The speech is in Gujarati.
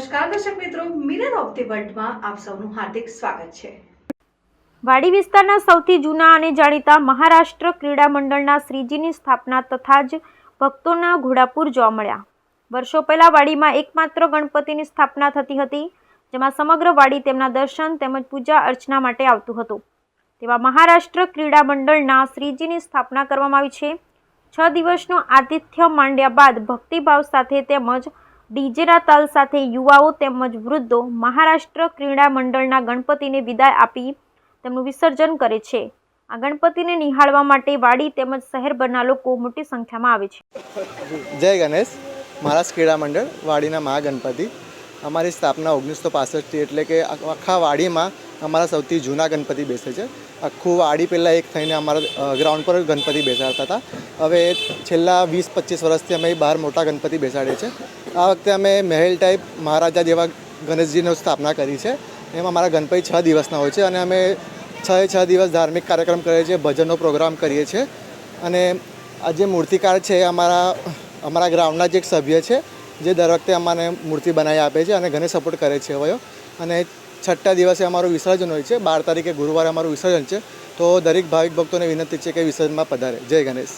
નમસ્કાર દર્શક મિત્રો, મિરર ઓફ ધી વર્લ્ડમાં આપ સૌનું હાર્દિક સ્વાગત છે। વાડી વિસ્તારના સૌથી જૂના અને જાણીતા મહારાષ્ટ્ર ક્રીડા મંડળના શ્રીજીની સ્થાપના તથા જ ભક્તોના ઘોડાપુર જોવા મળ્યા। વર્ષો પહેલા વાડીમાં એકમાત્ર ગણપતિની સ્થાપના થતી હતી, જેમાં સમગ્ર વાડી તેમના દર્શન તેમજ પૂજા અર્ચના માટે આવતું હતું। તેવા મહારાષ્ટ્ર ક્રીડા મંડળના શ્રીજીની સ્થાપના કરવામાં આવી છે। 6 દિવસનું આતિથ્ય માંડ્યા બાદ ભક્તિભાવ સાથે તેમજ ડીજેના તાલ સાથે યુવાઓ તેમજ વૃદ્ધો મહારાષ્ટ્ર ક્રીડા મંડળના ગણપતિને વિદાય આપી તેમનું વિસર્જન કરે છે। આ ગણપતિને નિહાળવા માટે વાડી તેમજ શહેરભરના લોકો મોટી સંખ્યામાં આવે છે। જય ગણેશ। મહારાષ્ટ્ર ક્રીડા મંડળ વાડીના મહાગણપતિ અમારી સ્થાપના 1965 એટલે કે આખા વાડીમાં અમારા સૌથી જૂના ગણપતિ બેસે છે। આખું વાડી પહેલાં એક થઈને અમારા ગ્રાઉન્ડ પર ગણપતિ બેસાડતા હતા। હવે છેલ્લા 20-25 વર્ષથી અમે બહાર મોટા ગણપતિ બેસાડીએ છીએ। આ વખતે અમે મહેલ ટાઈપ મહારાજા જેવા ગણેશજીની સ્થાપના કરી છે। એમાં અમારા ગણપતિ 6 દિવસના હોય છે અને અમે 6 દિવસ ધાર્મિક કાર્યક્રમ કરીએ છીએ, ભજનનો પ્રોગ્રામ કરીએ છીએ। અને આ જે મૂર્તિકાર છે અમારા ગ્રાઉન્ડના જ એક સભ્ય છે, જે દર વખતે અમને મૂર્તિ બનાવી આપે છે અને ઘણે સપોર્ટ કરે છે હવે। અને 6ઠ્ઠા દિવસે અમારું વિસર્જન હોય છે। 12 તારીખે ગુરુવારે અમારું વિસર્જન છે, તો દરેક ભાવિક ભક્તોને વિનંતી છે કે વિસર્જનમાં પધારે। જય ગણેશ।